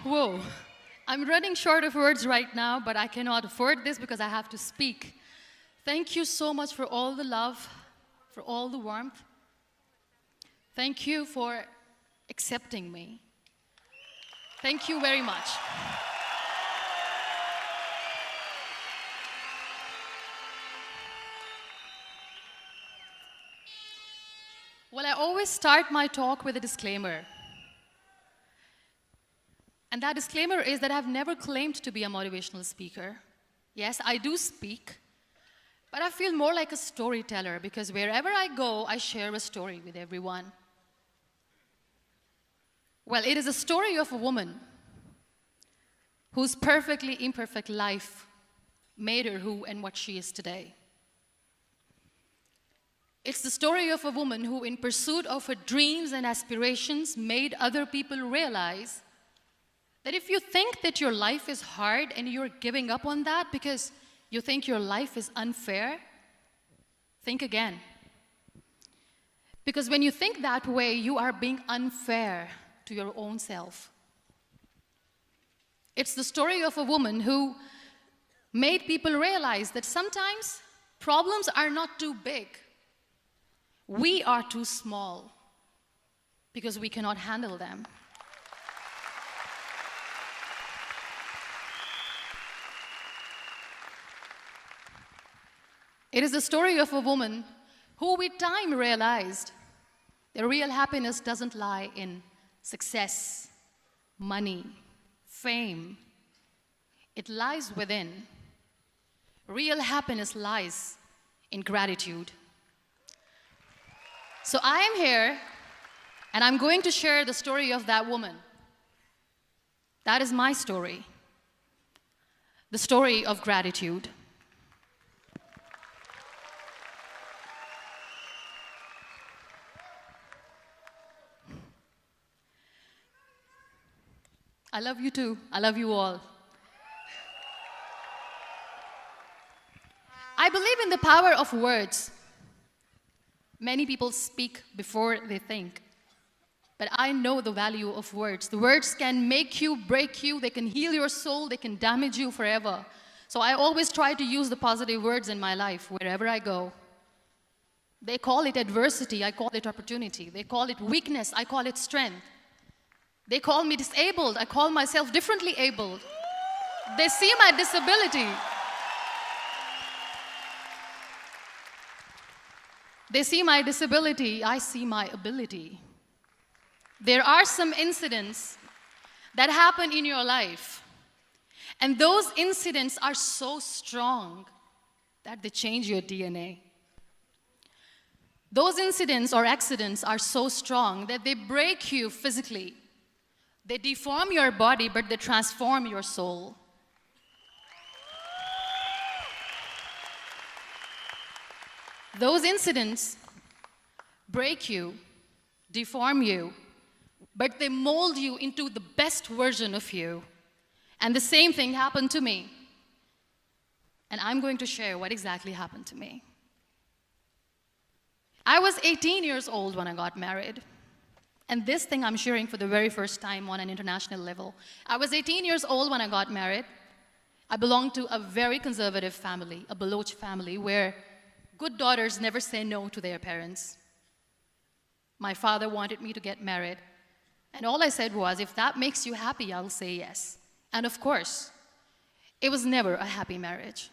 Whoa. I'm running short of words right now, but I cannot afford this because I have to speak. Thank you so much for all the love, for all the warmth. Thank you for accepting me. Thank you very much. Well, I always start my talk with a disclaimer. And that disclaimer is that I've never claimed to be a motivational speaker. Yes, I do speak, but I feel more like a storyteller because wherever I go, I share a story with everyone. Well, it is a story of a woman whose perfectly imperfect life made her who and what she is today. It's the story of a woman who, in pursuit of her dreams and aspirations, made other people realize that if you think that your life is hard and you're giving up on that because you think your life is unfair, think again. Because when you think that way, you are being unfair to your own self. It's the story of a woman who made people realize that sometimes problems are not too big. We are too small because we cannot handle them. It is the story of a woman who with time realized that real happiness doesn't lie in success, money, fame. It lies within. Real happiness lies in gratitude. So I am here, and I'm going to share the story of that woman. That is my story. The story of gratitude. I love you too. I love you all. I believe in the power of words. Many people speak before they think. But I know the value of words. The words can make you, break you, they can heal your soul, they can damage you forever. So I always try to use the positive words in my life wherever I go. They call it adversity, I call it opportunity. They call it weakness, I call it strength. They call me disabled, I call myself differently abled. They see my disability. They see my disability, I see my ability. There are some incidents that happen in your life, and those incidents are so strong that they change your DNA. Those incidents or accidents are so strong that they break you physically. They deform your body, but they transform your soul. Those incidents break you, deform you, but they mold you into the best version of you. And the same thing happened to me. And I'm going to share what exactly happened to me. I was 18 years old when I got married. And this thing I'm sharing for the very first time on an international level. I was 18 years old when I got married. I belonged to a very conservative family, a Baloch family, where good daughters never say no to their parents. My father wanted me to get married. And all I said was, if that makes you happy, I'll say yes. And of course, it was never a happy marriage.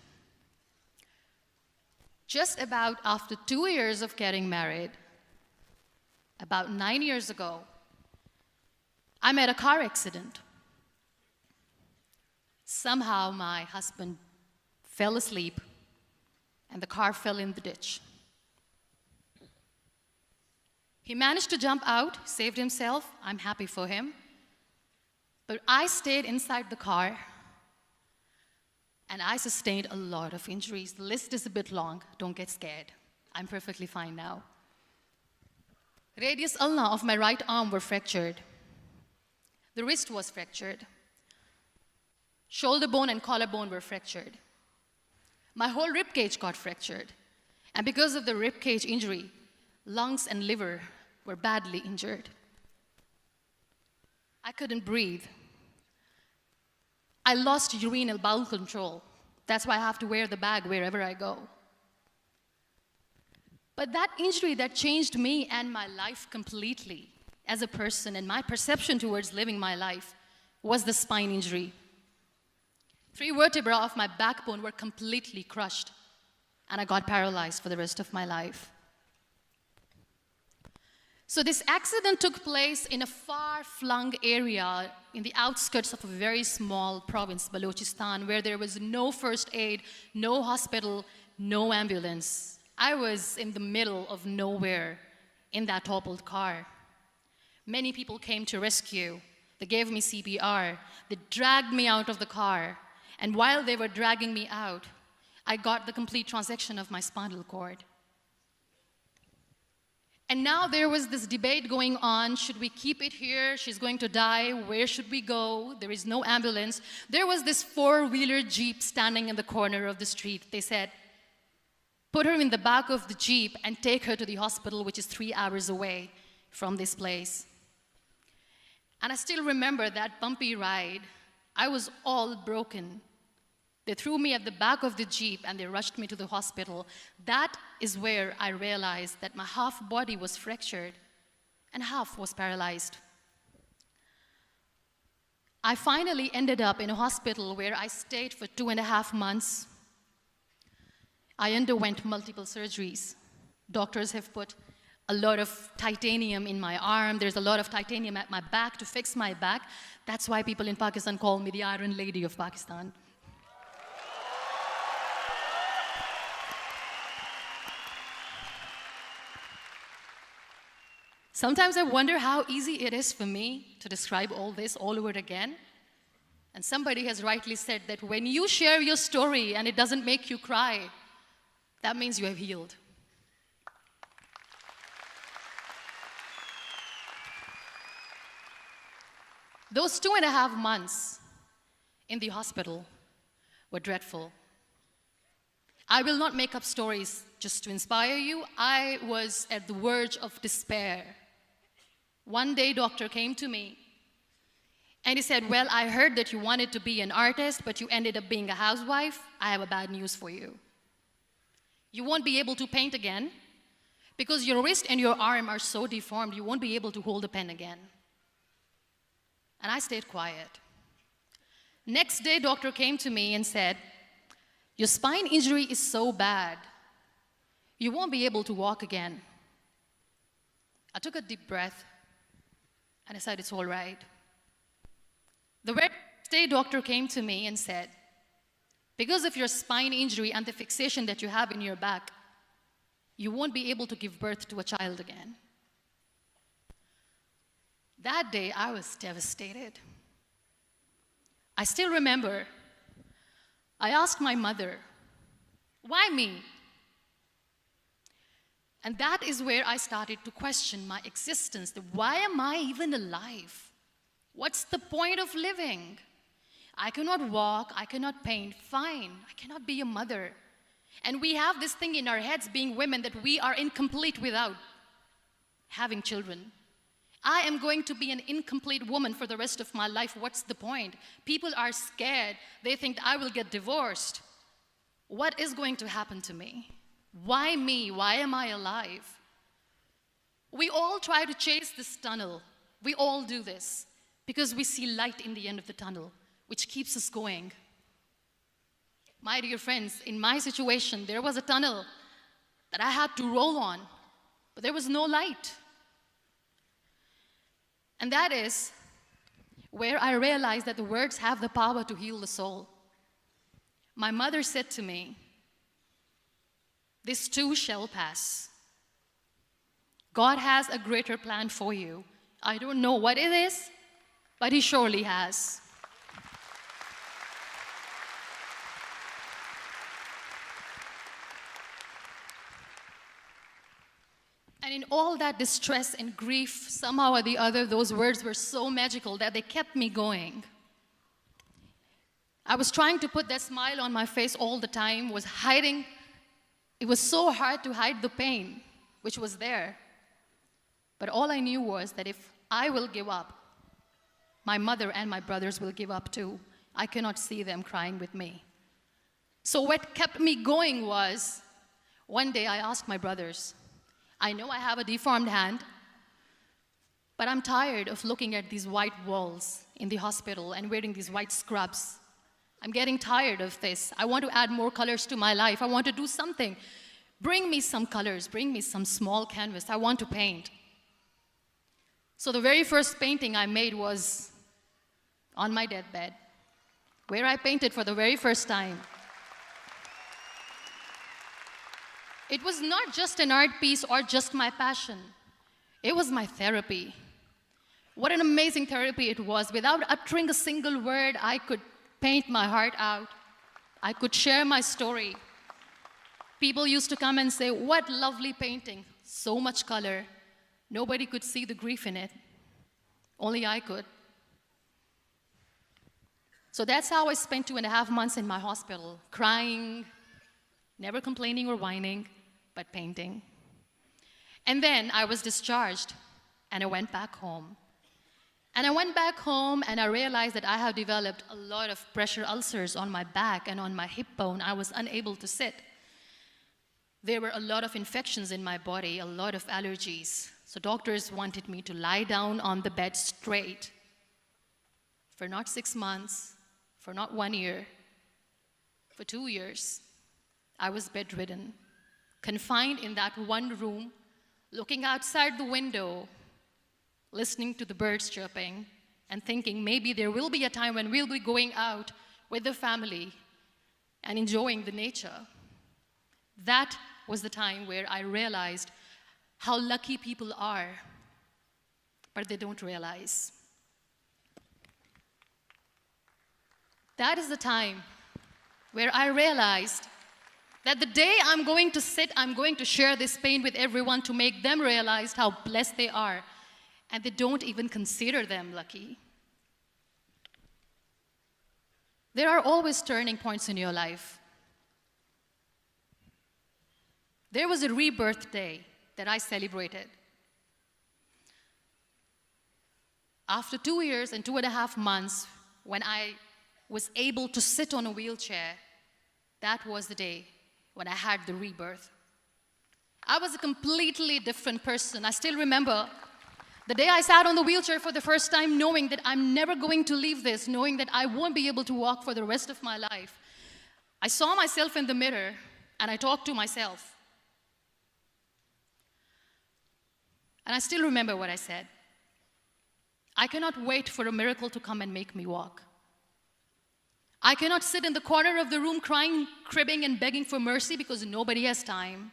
Just about after 2 years of getting married, about 9 years ago, I met a car accident. Somehow my husband fell asleep and the car fell in the ditch. He managed to jump out, saved himself. I'm happy for him. But I stayed inside the car and I sustained a lot of injuries. The list is a bit long. Don't get scared. I'm perfectly fine now. Radius ulna of my right arm were fractured. The wrist was fractured. Shoulder bone and collarbone were fractured. My whole rib cage got fractured. And because of the rib cage injury, lungs and liver were badly injured. I couldn't breathe. I lost urinary bowel control. That's why I have to wear the bag wherever I go. But that injury that changed me and my life completely as a person and my perception towards living my life was the spine injury. 3 vertebrae of my backbone were completely crushed, and I got paralyzed for the rest of my life. So this accident took place in a far-flung area in the outskirts of a very small province, Balochistan, where there was no first aid, no hospital, no ambulance. I was in the middle of nowhere in that toppled car. Many people came to rescue. They gave me CPR. They dragged me out of the car. And while they were dragging me out, I got the complete transection of my spinal cord. And now there was this debate going on. Should we keep it here? She's going to die. Where should we go? There is no ambulance. There was this 4-wheeler Jeep standing in the corner of the street. They said, put her in the back of the Jeep and take her to the hospital, which is 3 hours away from this place. And I still remember that bumpy ride. I was all broken. They threw me at the back of the Jeep and they rushed me to the hospital. That is where I realized that my half body was fractured and half was paralyzed. I finally ended up in a hospital where I stayed for 2.5 months. I underwent multiple surgeries. Doctors have put a lot of titanium in my arm. There's a lot of titanium at my back to fix my back. That's why people in Pakistan call me the Iron Lady of Pakistan. Sometimes I wonder how easy it is for me to describe all this all over again. And somebody has rightly said that when you share your story and it doesn't make you cry, that means you have healed. Those 2.5 months in the hospital were dreadful. I will not make up stories just to inspire you. I was at the verge of despair. One day, doctor came to me and he said, well, I heard that you wanted to be an artist, but you ended up being a housewife. I have a bad news for you. You won't be able to paint again because your wrist and your arm are so deformed, you won't be able to hold a pen again. And I stayed quiet. Next day, doctor came to me and said, your spine injury is so bad, you won't be able to walk again. I took a deep breath and I said, it's all right. The very next day, doctor came to me and said, because of your spine injury and the fixation that you have in your back, you won't be able to give birth to a child again. That day, I was devastated. I still remember, I asked my mother, why me? And that is where I started to question my existence. Why am I even alive? What's the point of living? I cannot walk, I cannot paint, fine, I cannot be a mother. And we have this thing in our heads, being women, that we are incomplete without having children. I am going to be an incomplete woman for the rest of my life. What's the point? People are scared. They think I will get divorced. What is going to happen to me? Why me? Why am I alive? We all try to chase this tunnel. We all do this because we see light in the end of the tunnel, which keeps us going. My dear friends, in my situation, there was a tunnel that I had to roll on, but there was no light. And that is where I realized that the words have the power to heal the soul. My mother said to me, this too shall pass. God has a greater plan for you. I don't know what it is, but He surely has. And in all that distress and grief, somehow or the other, those words were so magical that they kept me going. I was trying to put that smile on my face all the time, was hiding. It was so hard to hide the pain, which was there. But all I knew was that if I will give up, my mother and my brothers will give up too. I cannot see them crying with me. So what kept me going was, one day I asked my brothers, I know I have a deformed hand, but I'm tired of looking at these white walls in the hospital and wearing these white scrubs. I'm getting tired of this. I want to add more colors to my life. I want to do something. Bring me some colors. Bring me some small canvas. I want to paint. So the very first painting I made was on my deathbed, where I painted for the very first time. It was not just an art piece or just my passion. It was my therapy. What an amazing therapy it was. Without uttering a single word, I could paint my heart out. I could share my story. People used to come and say, what lovely painting, so much color. Nobody could see the grief in it. Only I could. So that's how I spent 2.5 months in my hospital, crying, never complaining or whining, but painting. And then I was discharged, and I went back home. And I went back home, and I realized that I have developed a lot of pressure ulcers on my back and on my hip bone. I was unable to sit. There were a lot of infections in my body, a lot of allergies. So doctors wanted me to lie down on the bed straight for not 6 months, for not 1 year, for 2 years. I was bedridden, confined in that one room, looking outside the window, listening to the birds chirping, and thinking maybe there will be a time when we'll be going out with the family and enjoying the nature. That was the time where I realized how lucky people are, but they don't realize. That is the time where I realized that the day I'm going to sit, I'm going to share this pain with everyone to make them realize how blessed they are, and they don't even consider them lucky. There are always turning points in your life. There was a rebirth day that I celebrated. After 2 years and 2.5 months, when I was able to sit on a wheelchair, that was the day when I had the rebirth. I was a completely different person. I still remember the day I sat on the wheelchair for the first time, knowing that I'm never going to leave this, knowing that I won't be able to walk for the rest of my life. I saw myself in the mirror, and I talked to myself. And I still remember what I said. I cannot wait for a miracle to come and make me walk. I cannot sit in the corner of the room crying, cribbing, and begging for mercy because nobody has time.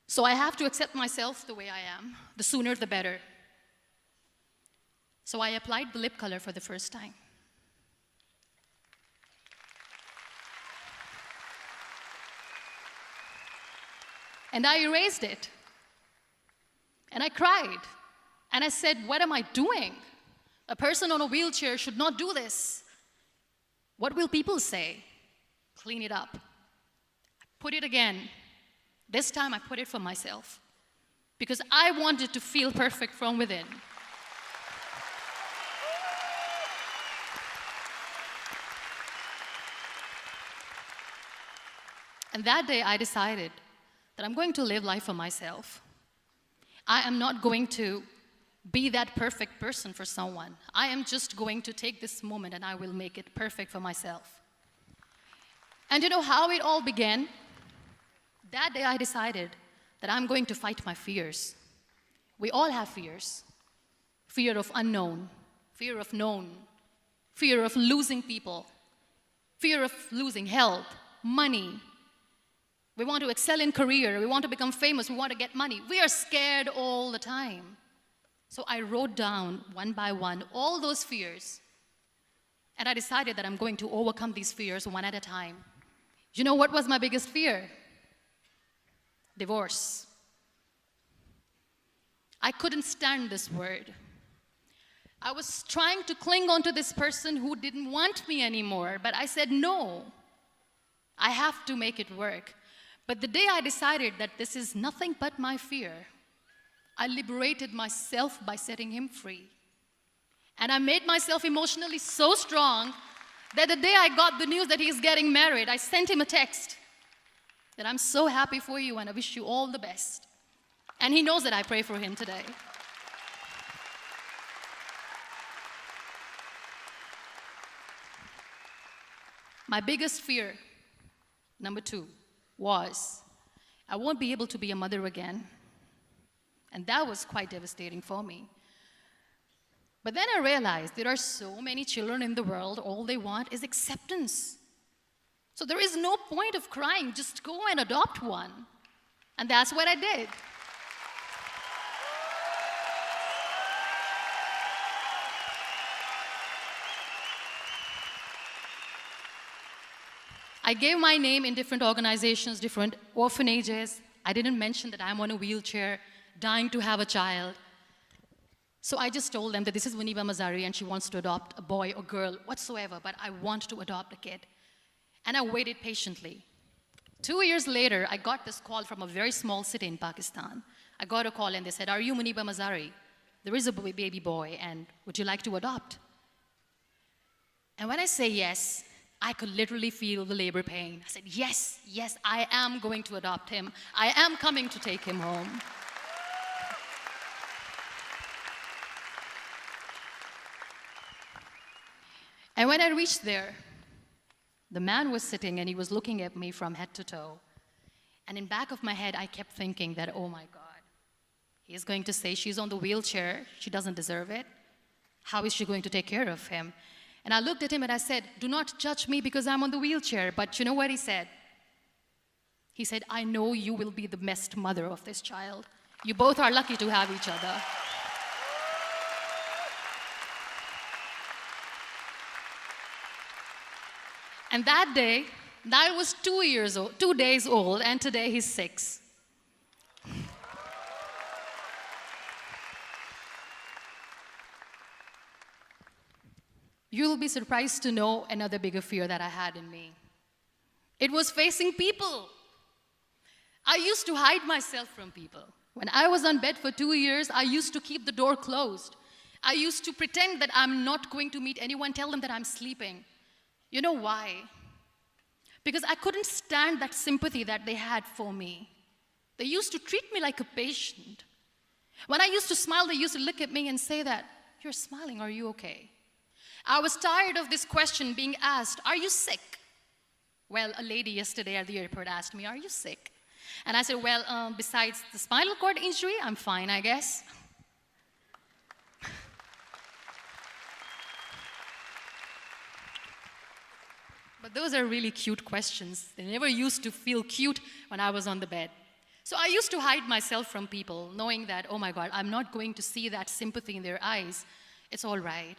So I have to accept myself the way I am. The sooner, the better. So I applied the lip color for the first time. And I erased it. And I cried. And I said, what am I doing? A person on a wheelchair should not do this. What will people say? Clean it up. Put it again. This time I put it for myself, because I wanted to feel perfect from within. And that day I decided that I'm going to live life for myself. I am not going to be that perfect person for someone. I am just going to take this moment and I will make it perfect for myself. And you know how it all began? That day I decided that I'm going to fight my fears. We all have fears. Fear of unknown, fear of known, fear of losing people, fear of losing health, money. We want to excel in career, we want to become famous, we want to get money. We are scared all the time. So I wrote down one by one all those fears, and I decided that I'm going to overcome these fears one at a time. You know what was my biggest fear? Divorce. I couldn't stand this word. I was trying to cling on to this person who didn't want me anymore, but I said no. I have to make it work. But the day I decided that this is nothing but my fear, I liberated myself by setting him free. And I made myself emotionally so strong that the day I got the news that he's getting married, I sent him a text that I'm so happy for you and I wish you all the best. And he knows that I pray for him today. My biggest fear, number 2, was I won't be able to be a mother again. And that was quite devastating for me. But then I realized there are so many children in the world, all they want is acceptance. So there is no point of crying, just go and adopt one. And that's what I did. I gave my name in different organizations, different orphanages. I didn't mention that I'm on a wheelchair, dying to have a child. So I just told them that this is Muniba Mazari and she wants to adopt a boy or girl, whatsoever, but I want to adopt a kid. And I waited patiently. 2 years later, I got this call from a very small city in Pakistan. I got a call and they said, "Are you Muniba Mazari? There is a baby boy and would you like to adopt?" And when I say yes, I could literally feel the labor pain. I said, yes, yes, I am going to adopt him. I am coming to take him home. And when I reached there, the man was sitting and he was looking at me from head to toe. And in back of my head, I kept thinking that, oh my God, he is going to say she's on the wheelchair, she doesn't deserve it. How is she going to take care of him? And I looked at him and I said, "Do not judge me because I'm on the wheelchair." But you know what he said? He said, "I know you will be the best mother of this child. You both are lucky to have each other." And that day, I was 2 days old, and today he's 6. You'll be surprised to know another bigger fear that I had in me. It was facing people. I used to hide myself from people. When I was on bed for 2 years, I used to keep the door closed. I used to pretend that I'm not going to meet anyone, tell them that I'm sleeping. You know why? Because I couldn't stand that sympathy that they had for me. They used to treat me like a patient. When I used to smile, they used to look at me and say that, "You're smiling, are you okay?" I was tired of this question being asked, "Are you sick?" Well, a lady yesterday at the airport asked me, "Are you sick?" And I said, "Well, besides the spinal cord injury, I'm fine, I guess." But those are really cute questions. They never used to feel cute when I was on the bed. So I used to hide myself from people, knowing that, oh my God, I'm not going to see that sympathy in their eyes. It's all right.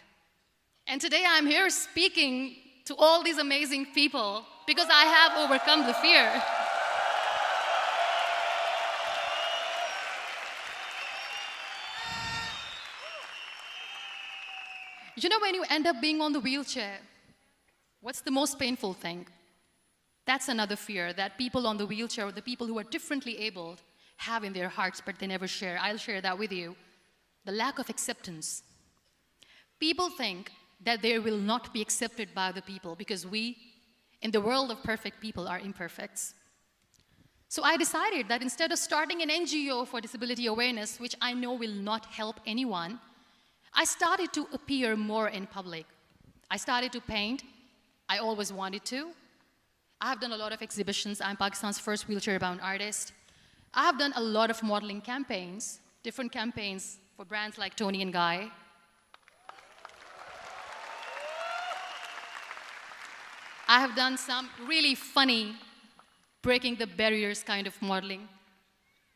And today I'm here speaking to all these amazing people because I have overcome the fear. You know, when you end up being on the wheelchair, what's the most painful thing? That's another fear that people on the wheelchair or the people who are differently abled have in their hearts, but they never share. I'll share that with you. The lack of acceptance. People think that they will not be accepted by the people because we, in the world of perfect people, are imperfects. So I decided that instead of starting an NGO for disability awareness, which I know will not help anyone, I started to appear more in public. I started to paint. I always wanted to. I have done a lot of exhibitions. I'm Pakistan's first wheelchair-bound artist. I have done a lot of modeling campaigns, different campaigns for brands like Tony and Guy. I have done some really funny, breaking the barriers kind of modeling.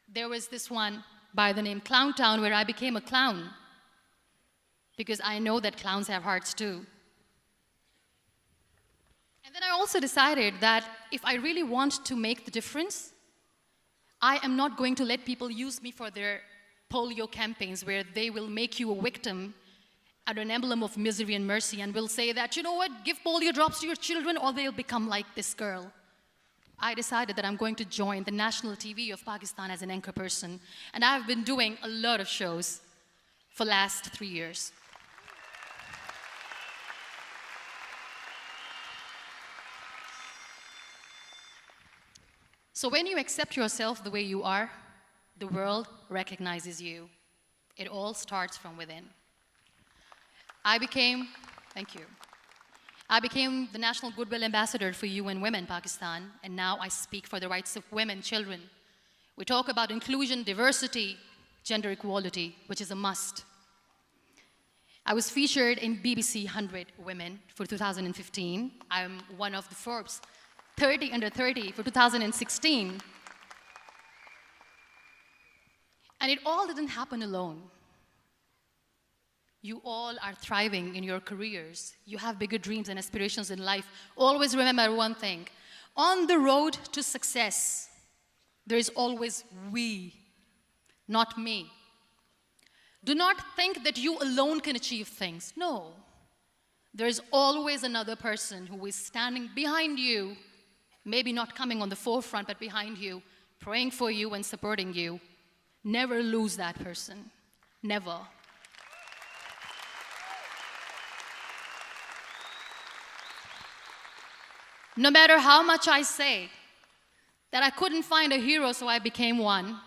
There was this one by the name Clown Town where I became a clown because I know that clowns have hearts too. And then I also decided that if I really want to make the difference, I am not going to let people use me for their polio campaigns where they will make you a victim and an emblem of misery and mercy and will say that, you know what, give polio drops to your children or they'll become like this girl. I decided that I'm going to join the national TV of Pakistan as an anchor person. And I've been doing a lot of shows for the last 3 years. So when you accept yourself the way you are, the world recognizes you. It all starts from within. Thank you. I became the National Goodwill Ambassador for UN Women Pakistan, and now I speak for the rights of women, children. We talk about inclusion, diversity, gender equality, which is a must. I was featured in BBC 100 Women for 2015. I'm one of the Forbes 30 under 30 for 2016. And it all didn't happen alone. You all are thriving in your careers. You have bigger dreams and aspirations in life. Always remember one thing. On the road to success, there is always we, not me. Do not think that you alone can achieve things. No. There is always another person who is standing behind you, maybe not coming on the forefront, but behind you, praying for you and supporting you. Never lose that person. Never. No matter how much I say that I couldn't find a hero, so I became one,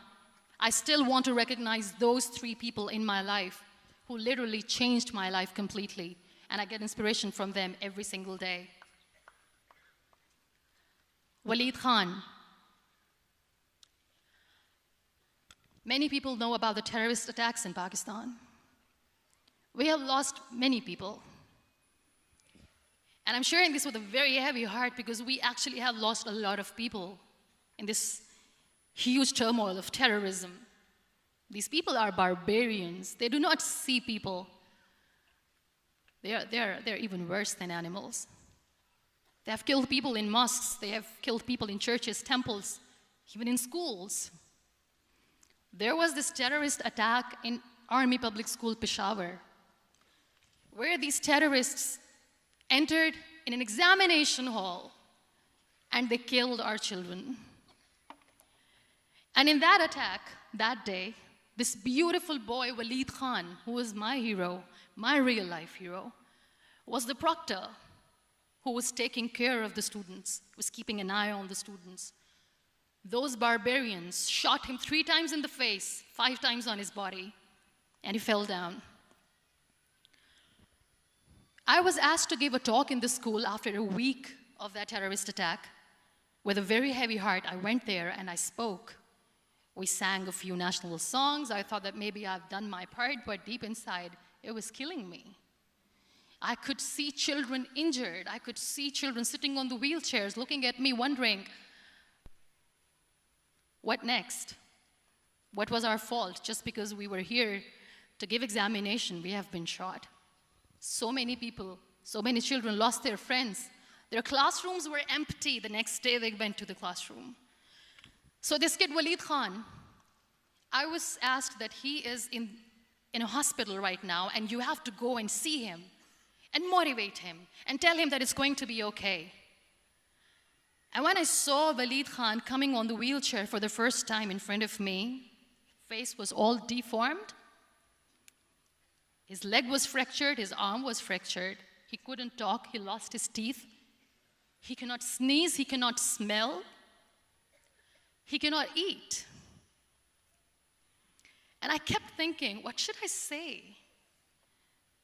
I still want to recognize those 3 people in my life who literally changed my life completely, and I get inspiration from them every single day. Waleed Khan. Many people know about the terrorist attacks in Pakistan. We have lost many people. And I'm sharing this with a very heavy heart because we actually have lost a lot of people in this huge turmoil of terrorism. These people are barbarians. They do not see people. They're even worse than animals. They have killed people in mosques. They have killed people in churches, temples, even in schools. There was this terrorist attack in Army Public School, Peshawar, where these terrorists entered in an examination hall and they killed our children. And in that attack, that day, this beautiful boy, Waleed Khan, who was my hero, my real life hero, was the proctor who was taking care of the students, was keeping an eye on the students. Those barbarians shot him 3 times in the face, 5 times on his body, and he fell down. I was asked to give a talk in the school after a week of that terrorist attack. With a very heavy heart, I went there and I spoke. We sang a few national songs. I thought that maybe I've done my part, but deep inside, it was killing me. I could see children injured. I could see children sitting on the wheelchairs, looking at me, wondering, what next? What was our fault? Just because we were here to give examination, we have been shot. So many people, so many children lost their friends. Their classrooms were empty. The next day they went to the classroom. So this kid, Waleed Khan, I was asked that he is in a hospital right now, and you have to go and see him and motivate him and tell him that it's going to be okay. And when I saw Waleed Khan coming on the wheelchair for the first time in front of me, face was all deformed. His leg was fractured, his arm was fractured. He couldn't talk, he lost his teeth. He cannot sneeze, he cannot smell. He cannot eat. And I kept thinking, what should I say?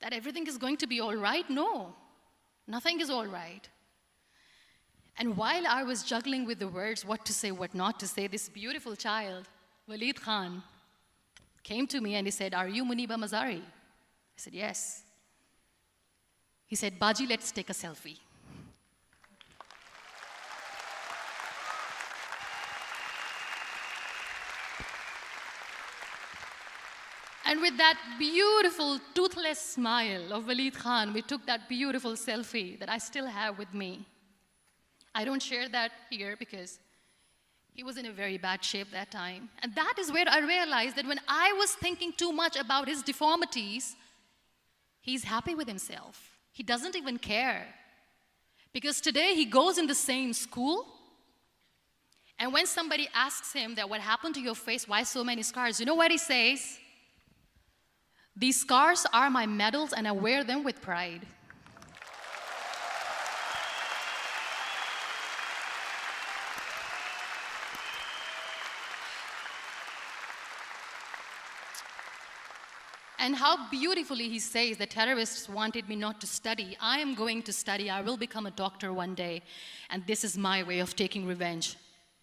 That everything is going to be all right? No, nothing is all right. And while I was juggling with the words, what to say, what not to say, this beautiful child, Waleed Khan, came to me and he said, "Are you Muniba Mazari?" I said, "Yes." He said, "Baji, let's take a selfie." And with that beautiful, toothless smile of Waleed Khan, we took that beautiful selfie that I still have with me. I don't share that here because he was in a very bad shape that time. And that is where I realized that when I was thinking too much about his deformities, he's happy with himself. He doesn't even care. Because today he goes in the same school, and when somebody asks him that what happened to your face, why so many scars, you know what he says? "These scars are my medals and I wear them with pride." And how beautifully he says the terrorists wanted me not to study. I am going to study. I will become a doctor one day. And this is my way of taking revenge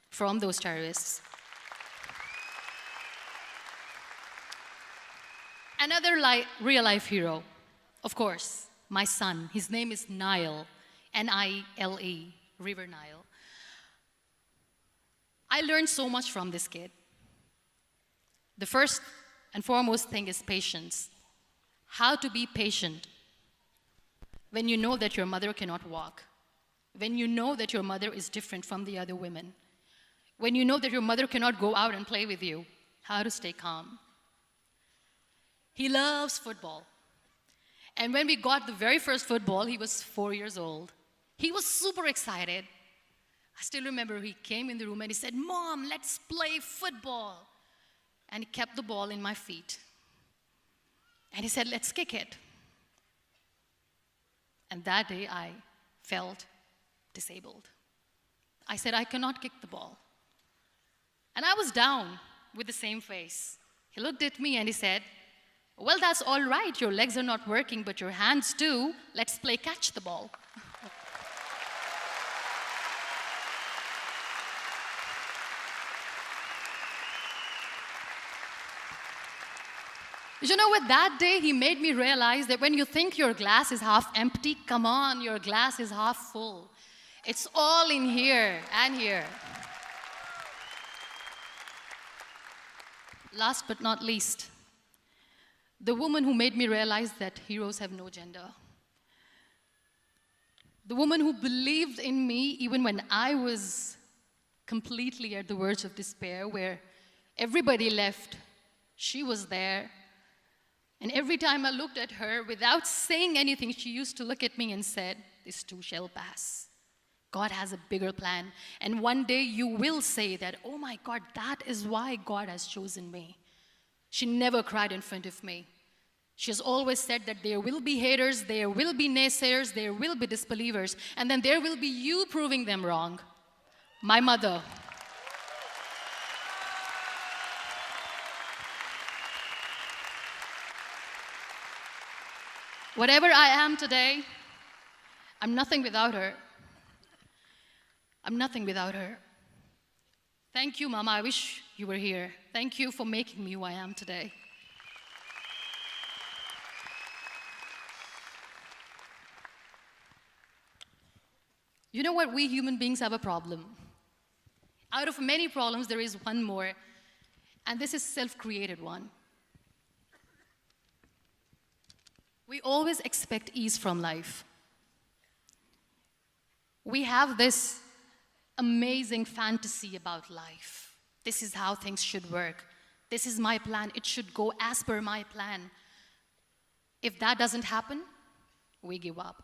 from those terrorists. Another real-life hero, of course, my son. His name is Nile, N-I-L-E, River Nile. I learned so much from this kid. The first and foremost thing is patience. How to be patient when you know that your mother cannot walk, when you know that your mother is different from the other women, when you know that your mother cannot go out and play with you, how to stay calm. He loves football. And when we got the very first football, he was 4 years old. He was super excited. I still remember he came in the room and he said, "Mom, let's play football." And he kept the ball in my feet. And he said, "Let's kick it." And that day I felt disabled. I said, "I cannot kick the ball." And I was down with the same face. He looked at me and he said, "Well, that's all right. Your legs are not working, but your hands do. Let's play catch the ball." You know what? That day he made me realize that when you think your glass is half empty, come on, your glass is half full. It's all in here and here. Last but not least, the woman who made me realize that heroes have no gender. The woman who believed in me even when I was completely at the verge of despair, where everybody left, she was there. And every time I looked at her, without saying anything, she used to look at me and said, "This too shall pass. God has a bigger plan. And one day you will say that, oh my God, that is why God has chosen me." She never cried in front of me. She has always said that there will be haters, there will be naysayers, there will be disbelievers, and then there will be you proving them wrong. My mother. Whatever I am today, I'm nothing without her. I'm nothing without her. Thank you, Mama. I wish you were here. Thank you for making me who I am today. You know what? We human beings have a problem. Out of many problems, there is one more, and this is a self-created one. We always expect ease from life. We have this amazing fantasy about life. This is how things should work. This is my plan. It should go as per my plan. If that doesn't happen, we give up.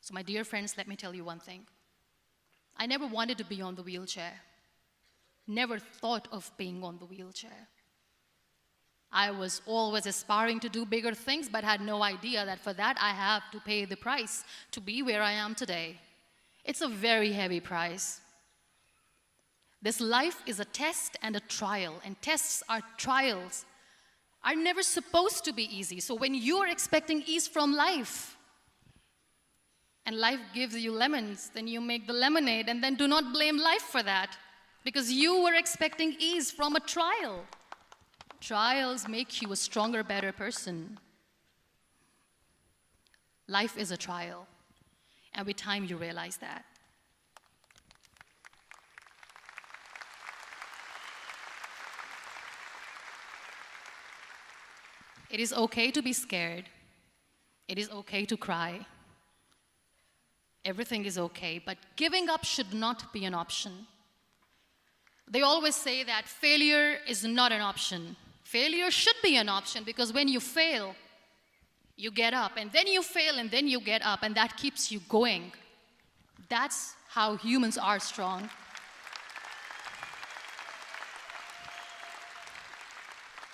So my dear friends, let me tell you one thing. I never wanted to be on the wheelchair. Never thought of being on the wheelchair. I was always aspiring to do bigger things, but had no idea that for that I have to pay the price to be where I am today. It's a very heavy price. This life is a test and a trial, and tests are trials are never supposed to be easy. So when you are expecting ease from life, and life gives you lemons, then you make the lemonade, and then do not blame life for that, because you were expecting ease from a trial. Trials make you a stronger, better person. Life is a trial, and with time you realize that. It is okay to be scared. It is okay to cry. Everything is okay, but giving up should not be an option. They always say that failure is not an option. Failure should be an option, because when you fail, you get up, and then you fail, and then you get up, and that keeps you going. That's how humans are strong.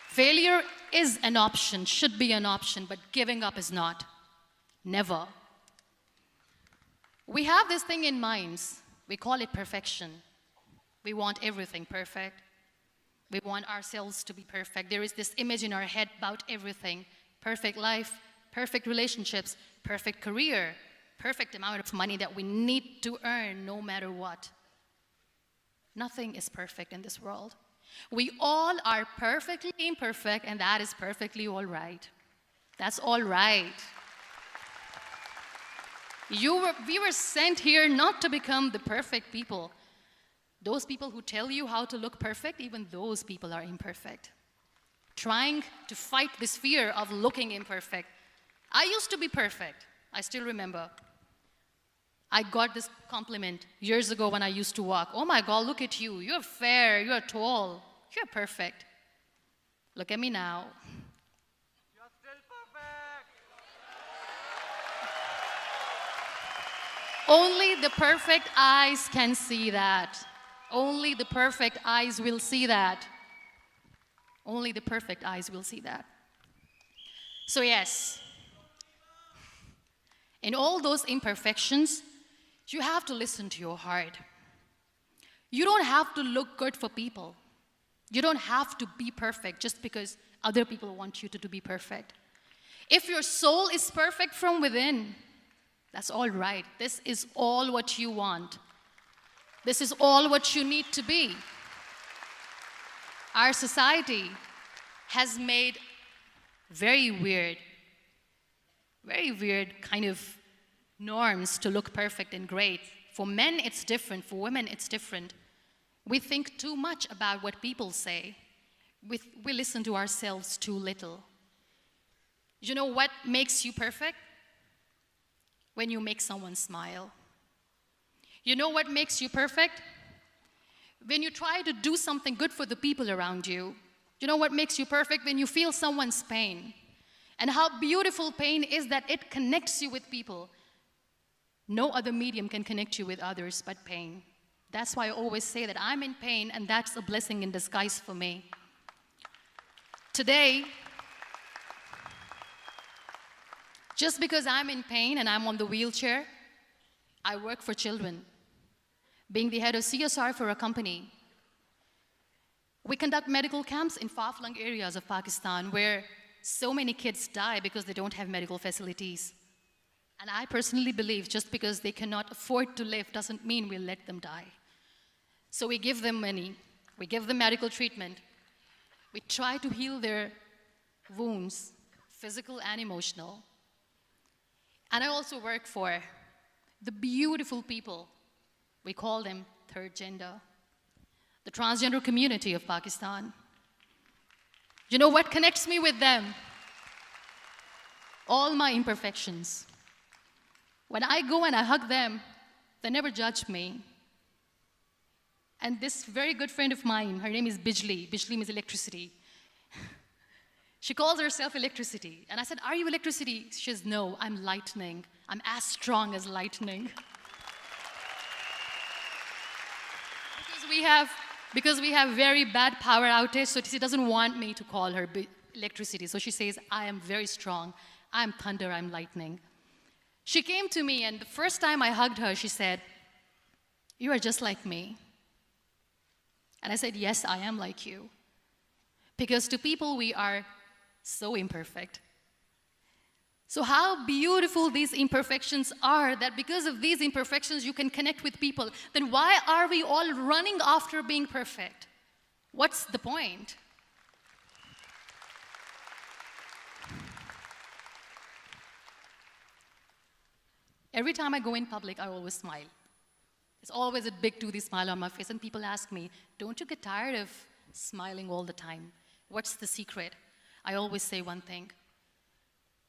Failure is an option, should be an option, but giving up is not. Never. We have this thing in minds. We call it perfection. We want everything perfect. We want ourselves to be perfect. There is this image in our head about everything. Perfect life, perfect relationships, perfect career, perfect amount of money that we need to earn no matter what. Nothing is perfect in this world. We all are perfectly imperfect, and that is perfectly all right. That's all right. We were sent here not to become the perfect people. Those people who tell you how to look perfect, even those people are imperfect. Trying to fight this fear of looking imperfect. I used to be perfect. I still remember. I got this compliment years ago when I used to walk. Oh my God, look at you. You're fair, you're tall, you're perfect. Look at me now. You're still perfect. Only the perfect eyes can see that. Only the perfect eyes will see that. Only the perfect eyes will see that. So yes, in all those imperfections, you have to listen to your heart. You don't have to look good for people. You don't have to be perfect just because other people want you to be perfect. If your soul is perfect from within, that's all right. This is all what you want. This is all what you need to be. Our society has made very weird kind of norms to look perfect and great. For men, it's different. For women, it's different. We think too much about what people say. We listen to ourselves too little. You know what makes you perfect? When you make someone smile. You know what makes you perfect? When you try to do something good for the people around you. You know what makes you perfect? When you feel someone's pain. And how beautiful pain is that it connects you with people. No other medium can connect you with others but pain. That's why I always say that I'm in pain, and that's a blessing in disguise for me. Today, just because I'm in pain and I'm on the wheelchair, I work for children. Being the head of CSR for a company, we conduct medical camps in far-flung areas of Pakistan where so many kids die because they don't have medical facilities. And I personally believe just because they cannot afford to live doesn't mean we'll let them die. So we give them money, we give them medical treatment, we try to heal their wounds, physical and emotional. And I also work for the beautiful people, we call them third gender, the transgender community of Pakistan. You know what connects me with them? All my imperfections. When I go and I hug them, they never judge me. And this very good friend of mine, her name is Bijli. Bijli means electricity. She calls herself electricity. And I said, are you electricity? She says, no, I'm lightning. I'm as strong as lightning. Because we have very bad power outage, so she doesn't want me to call her electricity. So she says, I am very strong. I'm thunder, I'm lightning. She came to me, and the first time I hugged her, she said, you are just like me. And I said, yes, I am like you. Because to people, we are so imperfect. So how beautiful these imperfections are, that because of these imperfections, you can connect with people. Then why are we all running after being perfect? What's the point? Every time I go in public, I always smile. There's always a big toothy smile on my face, and people ask me, don't you get tired of smiling all the time? What's the secret? I always say one thing,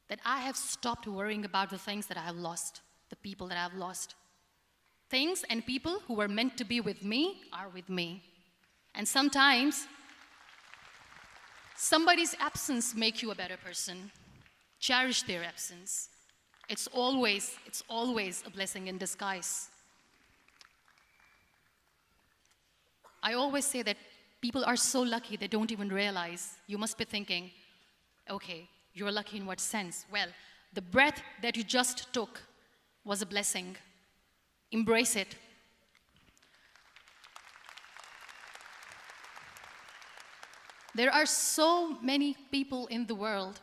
that I have stopped worrying about the things that I have lost, the people that I have lost. Things and people who were meant to be with me are with me. And sometimes, somebody's absence makes you a better person. Cherish their absence. It's always a blessing in disguise. I always say that people are so lucky they don't even realize. You must be thinking, okay, you're lucky in what sense? Well, the breath that you just took was a blessing. Embrace it. There are so many people in the world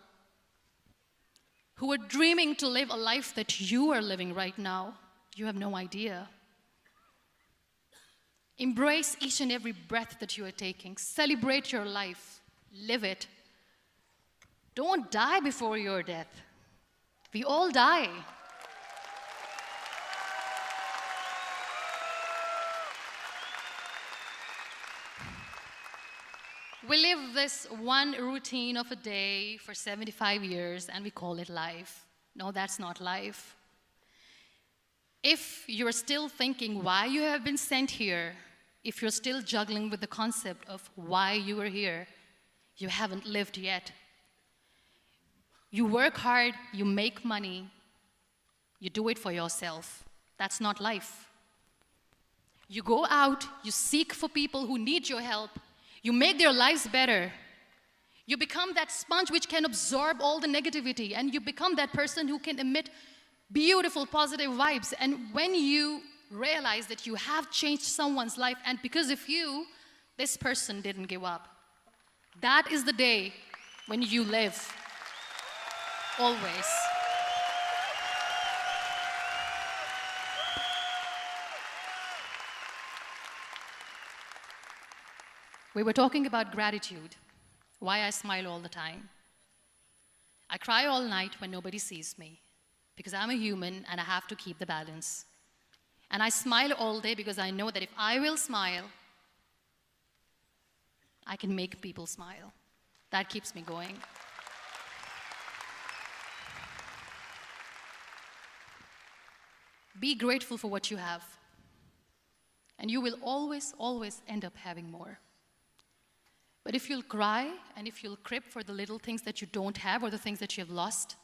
who are dreaming to live a life that you are living right now. You have no idea. Embrace each and every breath that you are taking. Celebrate your life. Live it. Don't die before your death. We all die. We live this one routine of a day for 75 years and we call it life. No, that's not life. If you're still thinking why you have been sent here, if you're still juggling with the concept of why you are here, you haven't lived yet. You work hard, you make money, you do it for yourself. That's not life. You go out, you seek for people who need your help, you make their lives better. You become that sponge which can absorb all the negativity, and you become that person who can emit beautiful, positive vibes. And when you realize that you have changed someone's life, and because of you, this person didn't give up, that is the day when you live. Always. We were talking about gratitude, why I smile all the time. I cry all night when nobody sees me, because I'm a human and I have to keep the balance. And I smile all day because I know that if I will smile, I can make people smile. That keeps me going. Be grateful for what you have, and you will always, always end up having more. But if you'll cry and if you'll crib for the little things that you don't have or the things that you have lost,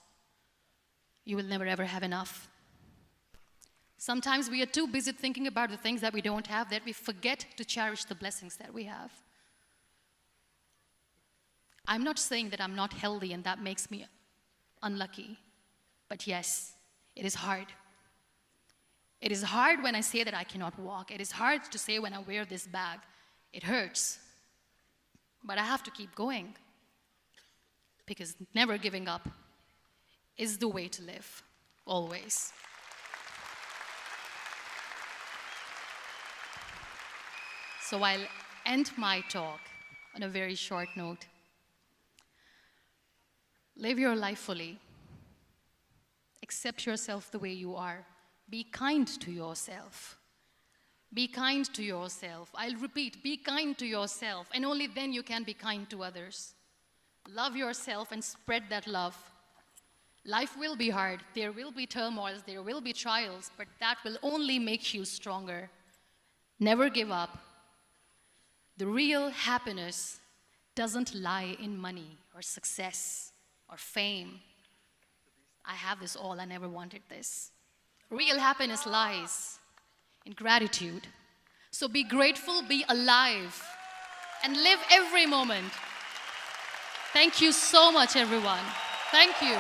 you will never ever have enough. Sometimes we are too busy thinking about the things that we don't have that we forget to cherish the blessings that we have. I'm not saying that I'm not healthy and that makes me unlucky, but yes, it is hard. It is hard when I say that I cannot walk. It is hard to say when I wear this bag. It hurts. But I have to keep going, because never giving up is the way to live, always. So I'll end my talk on a very short note. Live your life fully. Accept yourself the way you are. Be kind to yourself. Be kind to yourself. I'll repeat, be kind to yourself, and only then you can be kind to others. Love yourself and spread that love. Life will be hard. There will be turmoils, there will be trials, but that will only make you stronger. Never give up. The real happiness doesn't lie in money or success or fame. I have this all, I never wanted this. Real happiness lies in gratitude. So be grateful, be alive, and live every moment. Thank you so much, everyone. Thank you.